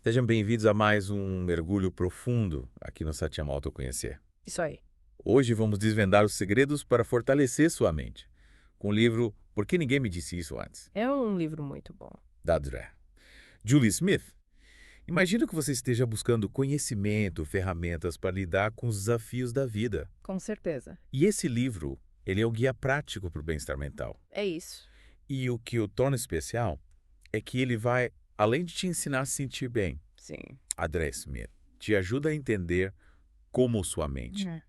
Sejam bem-vindos a mais um mergulho profundo aqui no Satyam Autoconhecer. Isso aí. Hoje vamos desvendar os segredos para fortalecer sua mente, com o livro Por que Ninguém Me Disse Isso Antes, É um livro muito bom. da Dre. Julie Smith, imagino que você esteja buscando conhecimento, ferramentas para lidar com os desafios da vida. Com certeza. E esse livro, ele é um guia prático para o bem-estar mental. É isso. E o que o torna especial é que ele vai, além de te ensinar a se sentir bem, Sim. a Dre Smith te ajuda a entender como sua mente Uhum.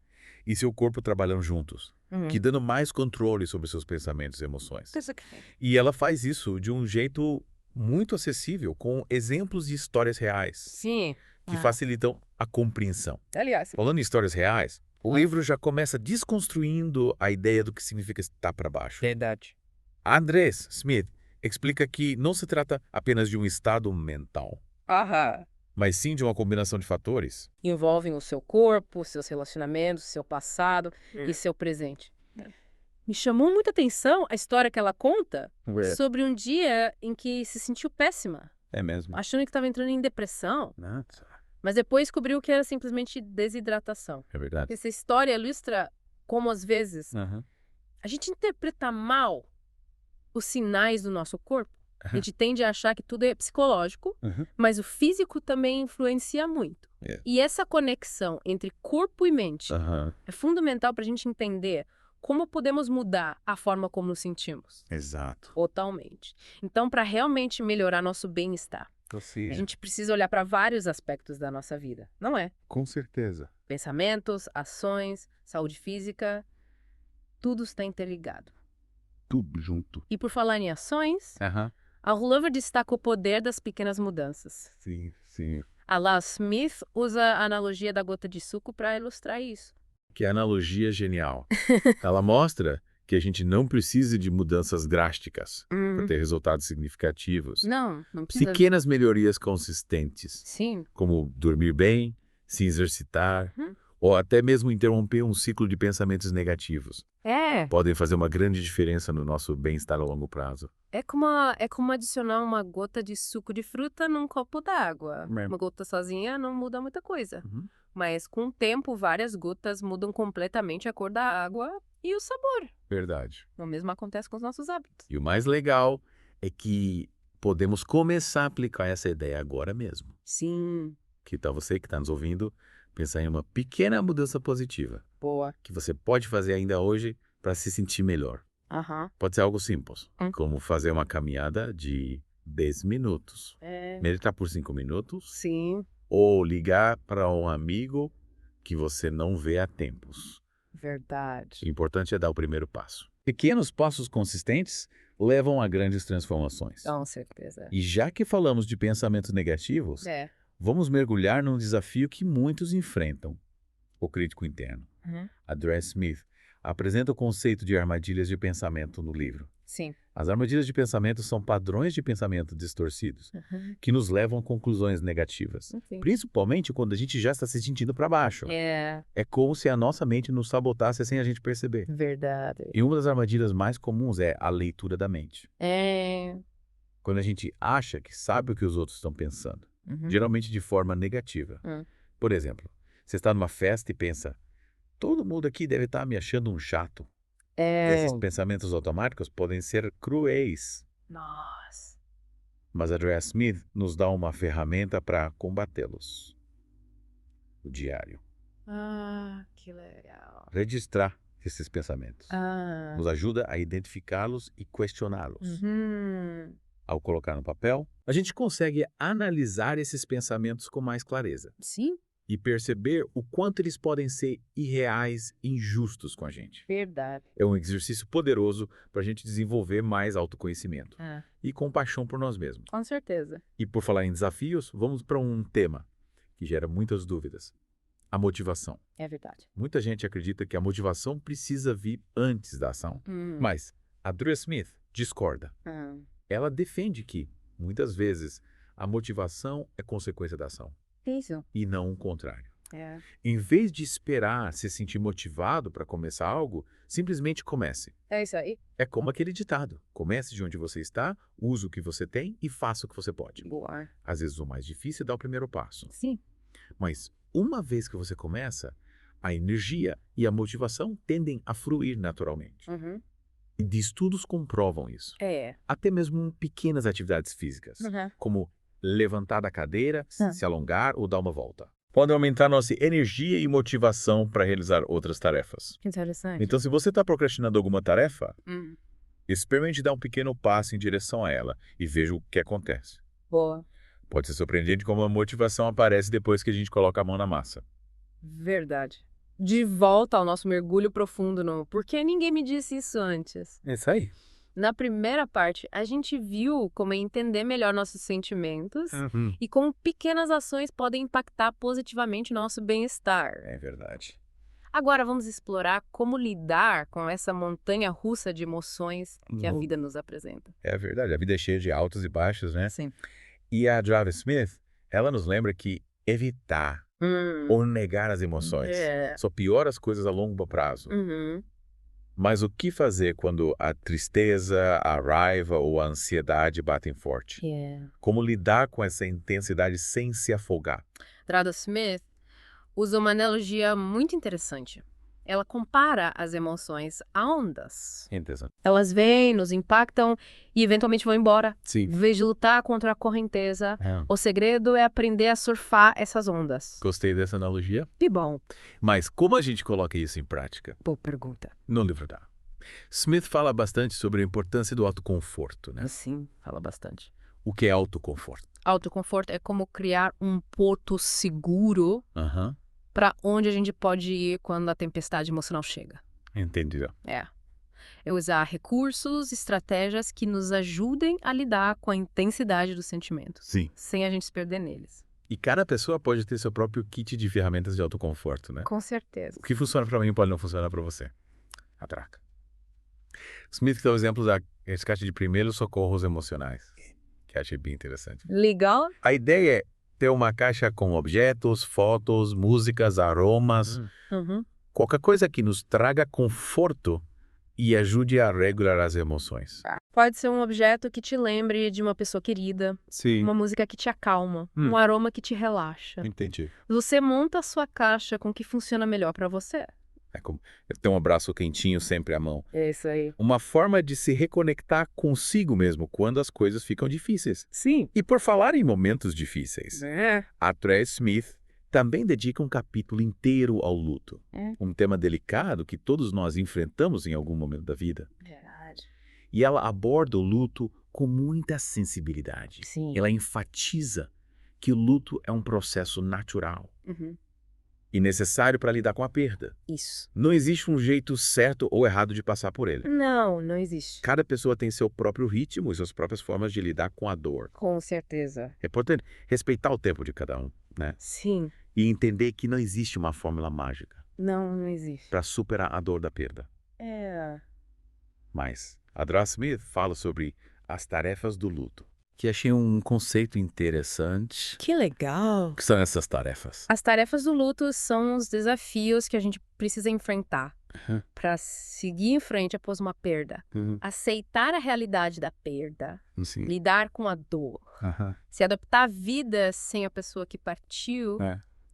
e seu corpo trabalham juntos, Uhum. que dando mais controle sobre seus pensamentos e emoções. Isso aqui. E ela faz isso de um jeito muito acessível, com exemplos de histórias reais, Sim. que facilitam a compreensão. Aliás, Falando em histórias reais, o livro já começa desconstruindo a ideia do que significa estar para baixo. verdade. Andrés Smith explica que não se trata apenas de um estado mental, Aham. mas sim de uma combinação de fatores. Envolvem o seu corpo, seus relacionamentos, seu passado e seu presente. Me chamou muita atenção a história que ela conta sobre um dia em que se sentiu péssima, É mesmo. achando que estava entrando em depressão, Nossa, mas depois descobriu que era simplesmente desidratação. é verdade. Essa história ilustra como, às vezes, Aham. a gente interpreta mal os sinais do nosso corpo. A Aham. gente tende a achar que tudo é psicológico, Aham. mas o físico também influencia muito. É. E essa conexão entre corpo e mente Aham. é fundamental para a gente entender como podemos mudar a forma como nos sentimos. Exato. Totalmente. Então, para realmente melhorar nosso bem-estar, a gente precisa olhar para vários aspectos da nossa vida, não é? Com certeza. Pensamentos, ações, saúde física, tudo está interligado. Tudo junto. E por falar em ações, Aham. a Rollover destaca o poder das pequenas mudanças. Sim, sim. A Lau Smith usa a analogia da gota de suco para ilustrar isso. Que analogia genial. Ela mostra que a gente não precisa de mudanças drásticas para ter resultados significativos. Não precisa. Pequenas melhorias consistentes, Sim. como dormir bem, se exercitar, Uhum. ou até mesmo interromper um ciclo de pensamentos negativos, É. podem fazer uma grande diferença no nosso bem-estar a longo prazo. É como adicionar uma gota de suco de fruta num copo d'água. É. Uma gota sozinha não muda muita coisa. Uhum. Mas com o tempo, várias gotas mudam completamente a cor da água e o sabor. Verdade. O mesmo acontece com os nossos hábitos. E o mais legal é que podemos começar a aplicar essa ideia agora mesmo. Sim. Que tal você que está nos ouvindo pensar em uma pequena mudança positiva Boa. que você pode fazer ainda hoje para se sentir melhor. Aham. Pode ser algo simples, Hum. como fazer uma caminhada de 10 minutos, É. meditar por 5 minutos, Sim. ou ligar para um amigo que você não vê há tempos. O Verdade. importante é dar o primeiro passo. Pequenos passos consistentes levam a grandes transformações. Com certeza. E já que falamos de pensamentos negativos, É. vamos mergulhar num desafio que muitos enfrentam: o crítico interno. Uhum. A Dre Smith apresenta o conceito de armadilhas de pensamento no livro. Sim. As armadilhas de pensamento são padrões de pensamento distorcidos Uhum. que nos levam a conclusões negativas, Enfim. principalmente quando a gente já está se sentindo para baixo. É. É como se a nossa mente nos sabotasse sem a gente perceber. Verdade. E uma das armadilhas mais comuns é a leitura da mente. É. Quando a gente acha que sabe o que os outros estão pensando, Uhum. geralmente de forma negativa. Hum. Por exemplo, você está numa festa e pensa: todo mundo aqui deve estar me achando um chato. É. Esses pensamentos automáticos podem ser cruéis, Nossa. mas a Dre Smith nos dá uma ferramenta para combatê-los: o diário. Ah, que legal. Registrar esses pensamentos Ah. nos ajuda a identificá-los e questioná-los. Uhum. Ao colocar no papel, a gente consegue analisar esses pensamentos com mais clareza Sim, e perceber o quanto eles podem ser irreais e injustos com a gente. verdade. É um exercício poderoso para a gente desenvolver mais autoconhecimento Ah, e compaixão por nós mesmos. com certeza. E por falar em desafios, vamos para um tema que gera muitas dúvidas: a motivação. É verdade. Muita gente acredita que a motivação precisa vir antes da ação, mas a Dre Smith discorda. Ah, Ela defende que, muitas vezes, a motivação é consequência da ação isso. e não o contrário. É. Em vez de esperar se sentir motivado para começar algo, Simplesmente comece. É isso aí. É como aquele ditado. Comece de onde você está, use o que você tem e faça o que você pode. Boa. Às vezes o mais difícil é dar o primeiro passo. Sim. Mas uma vez que você começa, a energia e a motivação tendem a fluir naturalmente. Uhum. E estudos comprovam isso. É. Até mesmo pequenas atividades físicas, como levantar da cadeira, se alongar ou dar uma volta. Podem aumentar nossa energia e motivação para realizar outras tarefas. Interessante. Então, se você está procrastinando alguma tarefa, experimente dar um pequeno passo em direção a ela e veja o que acontece. Boa. Pode ser surpreendente como a motivação aparece depois que a gente coloca a mão na massa. Verdade. De volta ao nosso mergulho profundo no por que ninguém me disse isso antes. É isso aí. Na primeira parte, a gente viu como entender melhor nossos sentimentos e como pequenas ações podem impactar positivamente nosso bem-estar. É verdade. Agora vamos explorar como lidar com essa montanha russa de emoções que a vida nos apresenta. É verdade. A vida é cheia de altos e baixos, né? Sim. E a Java Smith, ela nos lembra que evitar ou negar as emoções só piora as coisas a longo prazo. Mas o que fazer quando a tristeza, a raiva ou a ansiedade batem forte? Como lidar com essa intensidade sem se afogar? Java Smith usa uma analogia muito interessante. Ela compara as emoções a ondas. Interessante. Elas vêm, nos impactam e eventualmente vão embora. Sim. Em vez de lutar contra a correnteza, o segredo é aprender a surfar essas ondas. Gostei dessa analogia. Que bom. Mas como a gente coloca isso em prática? Boa pergunta. No livro dá. Smith fala bastante sobre a importância do autoconforto, né? Sim, fala bastante. O que é autoconforto? Autoconforto é como criar um porto seguro para onde a gente pode ir quando a tempestade emocional chega. Entendi. É usar recursos, estratégias que nos ajudem a lidar com a intensidade dos sentimentos. Sim. Sem a gente se perder neles. E cada pessoa pode ter seu próprio kit de ferramentas de autoconforto, né? Com certeza. O que funciona para mim pode não funcionar para você. Atraca. Smith dá o exemplo da resgate de primeiros socorros emocionais, que achei bem interessante. Legal? A ideia é ter uma caixa com objetos, fotos, músicas, aromas, qualquer coisa que nos traga conforto e ajude a regular as emoções. Pode ser um objeto que te lembre de uma pessoa querida, Sim. uma música que te acalma, um aroma que te relaxa. Entendi. Você monta a sua caixa com o que funciona melhor para você. É como ter um abraço quentinho sempre à mão. É isso aí. Uma forma de se reconectar consigo mesmo quando as coisas ficam difíceis. Sim. E por falar em momentos difíceis, a Tracy Smith também dedica um capítulo inteiro ao luto. Um tema delicado que todos nós enfrentamos em algum momento da vida. Verdade. E ela aborda o luto com muita sensibilidade. Sim. Ela enfatiza que o luto é um processo natural e necessário para lidar com a perda. Isso. Não existe um jeito certo ou errado de passar por ele. Não existe. Cada pessoa tem seu próprio ritmo e suas próprias formas de lidar com a dor. Com certeza. É importante respeitar o tempo de cada um, né? Sim. E entender que não existe uma fórmula mágica Não existe. para superar a dor da perda. Mas a Dra. Smith fala sobre as tarefas do luto, que achei um conceito interessante. Que legal. O que são essas tarefas? As tarefas do luto são os desafios que a gente precisa enfrentar para seguir em frente após uma perda. Aceitar a realidade da perda. Sim. Lidar com a dor. Se adaptar à vida sem a pessoa que partiu.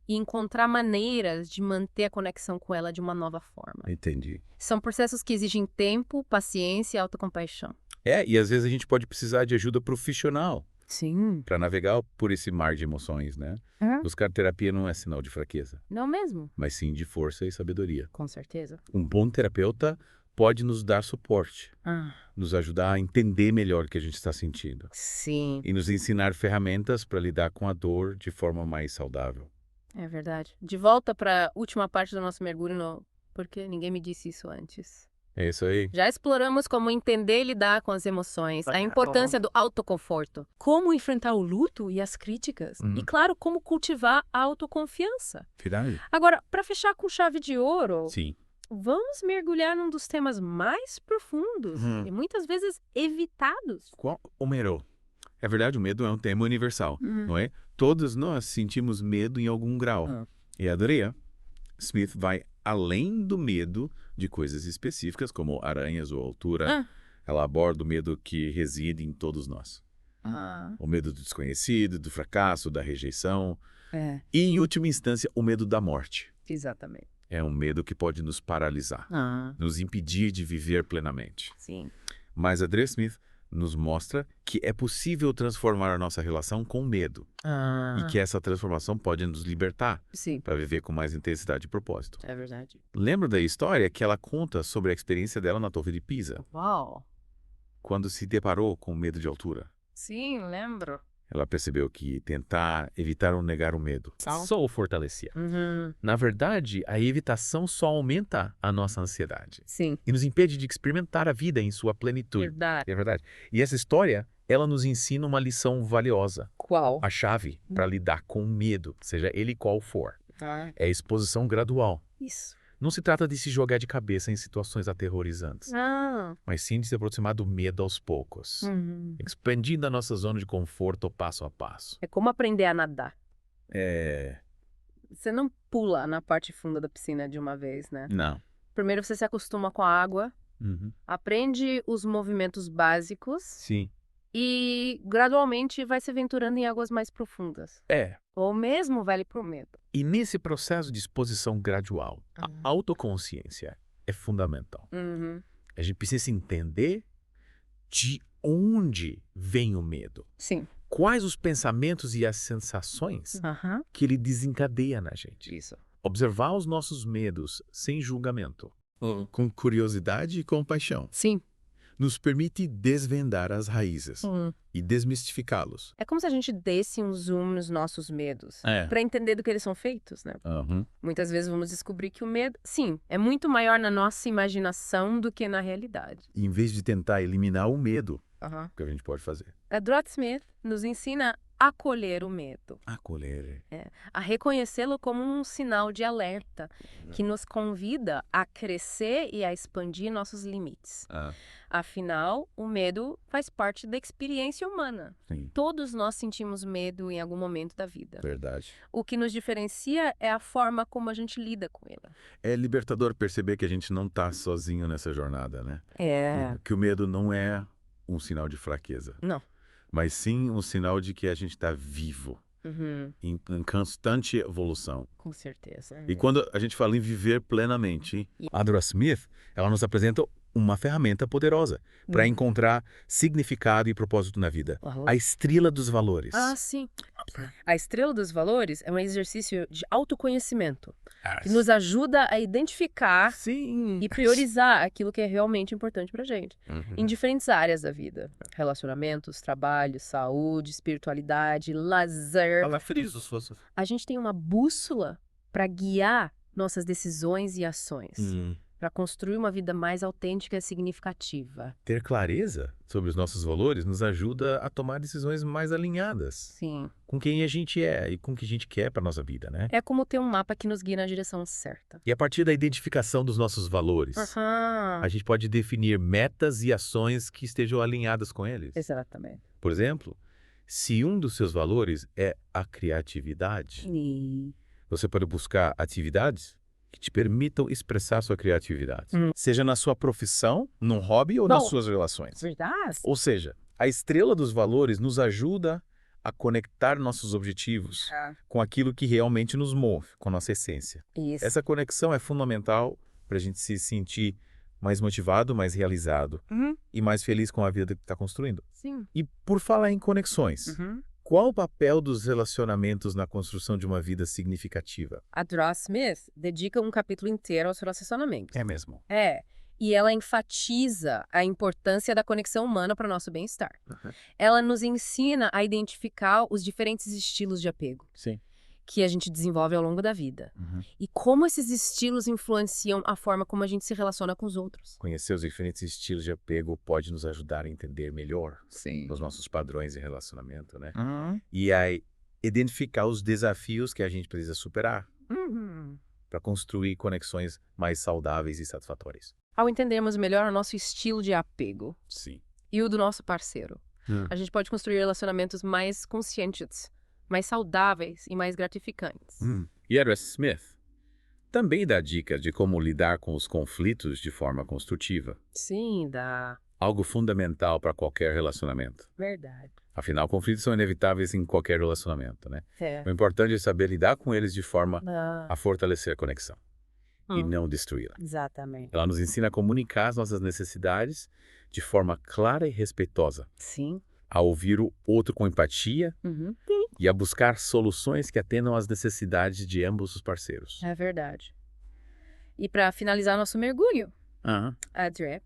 E encontrar maneiras de manter a conexão com ela de uma nova forma. Entendi. São processos que exigem tempo, paciência e autocompaixão. E às vezes a gente pode precisar de ajuda profissional. Sim. Para navegar por esse mar de emoções, né? Buscar terapia não é sinal de fraqueza, Não mesmo? mas sim de força e sabedoria. Com certeza. Um bom terapeuta pode nos dar suporte, nos ajudar a entender melhor o que a gente está sentindo. Sim. E nos ensinar ferramentas para lidar com a dor de forma mais saudável. É verdade. De volta para a última parte do nosso mergulho no porque ninguém me disse isso antes. É isso aí. Já exploramos como entender e lidar com as emoções, a importância do autoconforto, como enfrentar o luto e as críticas, e claro, como cultivar a autoconfiança. Verdade. Agora, para fechar com chave de ouro, Sim. vamos mergulhar num dos temas mais profundos e muitas vezes evitados. Qual o medo? É verdade, o medo é um tema universal, não é? Todos nós sentimos medo em algum grau. E a Dra. Smith vai além do medo de coisas específicas, como aranhas ou altura. Ela aborda o medo que reside em todos nós. O medo do desconhecido, do fracasso, da rejeição. E, em última instância, o medo da morte. Exatamente. É um medo que pode nos paralisar, nos impedir de viver plenamente. Sim. Mas Adria Smith nos mostra que é possível transformar a nossa relação com medo. E que essa transformação pode nos libertar para viver com mais intensidade e propósito. É verdade. Lembra da história que ela conta sobre a experiência dela na Torre de Pisa? Uau! Quando se deparou com medo de altura. Sim, lembro. Ela percebeu que tentar evitar ou negar o medo só o fortalecia. Na verdade, a evitação só aumenta a nossa ansiedade. Sim. E nos impede de experimentar a vida em sua plenitude. Verdade. É verdade. E essa história, ela nos ensina uma lição valiosa. Qual? A chave para lidar com o medo, seja ele qual for, é a exposição gradual. Isso. Não se trata de se jogar de cabeça em situações aterrorizantes, mas sim de se aproximar do medo aos poucos, expandindo a nossa zona de conforto passo a passo. É como aprender a nadar. É... Você não pula na parte funda da piscina de uma vez, né? Não. Primeiro você se acostuma com a água, aprende os movimentos básicos. Sim. E gradualmente vai se aventurando em águas mais profundas. Ou mesmo vale pro medo. E nesse processo de exposição gradual, a autoconsciência é fundamental. A gente precisa entender de onde vem o medo. Sim. Quais os pensamentos e as sensações que ele desencadeia na gente. Isso. Observar os nossos medos sem julgamento, com curiosidade e compaixão. Sim. Nos permite desvendar as raízes e desmistificá-los. É como se a gente desse um zoom nos nossos medos, para entender do que eles são feitos, né? Muitas vezes vamos descobrir que o medo, sim, é muito maior na nossa imaginação do que na realidade. E em vez de tentar eliminar o medo, o que a gente pode fazer? Adria Smith nos ensina a acolher o medo. Acolher. A reconhecê-lo como um sinal de alerta, que nos convida a crescer e a expandir nossos limites. Afinal, o medo faz parte da experiência humana. Sim. Todos nós sentimos medo em algum momento da vida. Verdade. O que nos diferencia é a forma como a gente lida com ele. É libertador perceber que a gente não está sozinho nessa jornada, né? Que o medo não é um sinal de fraqueza. Não. Mas sim um sinal de que a gente está vivo, em constante evolução. Com certeza. E quando a gente fala em viver plenamente, Adria Smith, ela nos apresenta uma ferramenta poderosa para encontrar significado e propósito na vida. A estrela dos valores. Sim. A estrela dos valores é um exercício de autoconhecimento que nos ajuda a identificar e priorizar aquilo que é realmente importante pra gente em diferentes áreas da vida. Relacionamentos, trabalho, saúde, espiritualidade, lazer. A gente tem uma bússola para guiar nossas decisões e ações. Para construir uma vida mais autêntica e significativa. Ter clareza sobre os nossos valores nos ajuda a tomar decisões mais alinhadas. Sim. Com quem a gente é e com o que a gente quer para nossa vida, né? É como ter um mapa que nos guia na direção certa. E a partir da identificação dos nossos valores, a gente pode definir metas e ações que estejam alinhadas com eles. Exatamente. Por exemplo, se um dos seus valores é a criatividade, você pode buscar atividades que te permitam expressar sua criatividade. Seja na sua profissão, num hobby ou nas suas relações. Verdade. Ou seja, a estrela dos valores nos ajuda a conectar nossos objetivos com aquilo que realmente nos move, com a nossa essência. Isso. Essa conexão é fundamental para a gente se sentir mais motivado, mais realizado e mais feliz com a vida que está construindo. Sim. E por falar em conexões, qual o papel dos relacionamentos na construção de uma vida significativa? Adria Smith dedica um capítulo inteiro aos relacionamentos. É mesmo? E ela enfatiza a importância da conexão humana para o nosso bem-estar. Ela nos ensina a identificar os diferentes estilos de apego. Sim. Que a gente desenvolve ao longo da vida. E como esses estilos influenciam a forma como a gente se relaciona com os outros. Conhecer os diferentes estilos de apego pode nos ajudar a entender melhor os nossos padrões de relacionamento, né? E a identificar os desafios que a gente precisa superar para construir conexões mais saudáveis e satisfatórias. Ao entendermos melhor o nosso estilo de apego e o do nosso parceiro, a gente pode construir relacionamentos mais conscientes, mais saudáveis e mais gratificantes. E Adria Smith Também dá dicas de como lidar com os conflitos de forma construtiva. Sim, dá. Algo fundamental para qualquer relacionamento. Verdade. Afinal, conflitos são inevitáveis em qualquer relacionamento, né? É. O importante é saber lidar com eles de forma Ah. a fortalecer a conexão e não destruí-la. Exatamente. Ela nos ensina a comunicar as nossas necessidades de forma clara e respeitosa. Sim. A ouvir o outro com empatia e a buscar soluções que atendam às necessidades de ambos os parceiros. É verdade. E para finalizar nosso mergulho, Audrey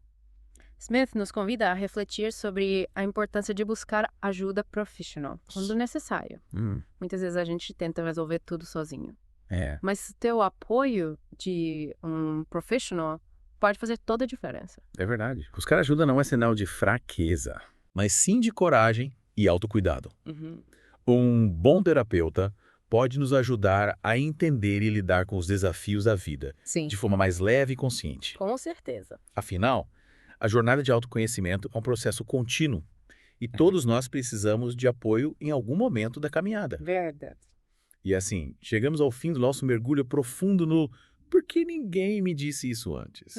Smith nos convida a refletir sobre a importância de buscar ajuda profissional, quando necessário. Muitas vezes a gente tenta resolver tudo sozinho. Mas ter o apoio de um profissional pode fazer toda a diferença. É verdade. Buscar ajuda não é sinal de fraqueza, mas sim de coragem e autocuidado. Um bom terapeuta pode nos ajudar a entender e lidar com os desafios da vida de forma mais leve e consciente. Com certeza. Afinal, a jornada de autoconhecimento é um processo contínuo e todos nós precisamos de apoio em algum momento da caminhada. Verdade. E assim, chegamos ao fim do nosso mergulho profundo no por que ninguém me disse isso antes.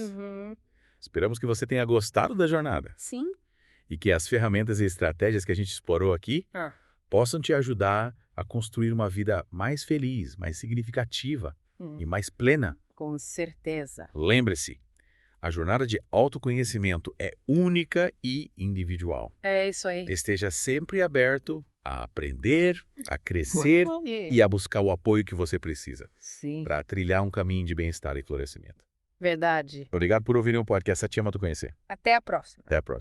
Esperamos que você tenha gostado da jornada. Sim. E que as ferramentas e estratégias que a gente explorou aqui possam te ajudar a construir uma vida mais feliz, mais significativa e mais plena. Com certeza. Lembre-se, a jornada de autoconhecimento é única e individual. É isso aí. Esteja sempre aberto a aprender, a crescer e a buscar o apoio que você precisa para trilhar um caminho de bem-estar e florescimento. Verdade. Obrigado por ouvir o podcast A Te Amo Conhecer. Até a próxima. Até a próxima.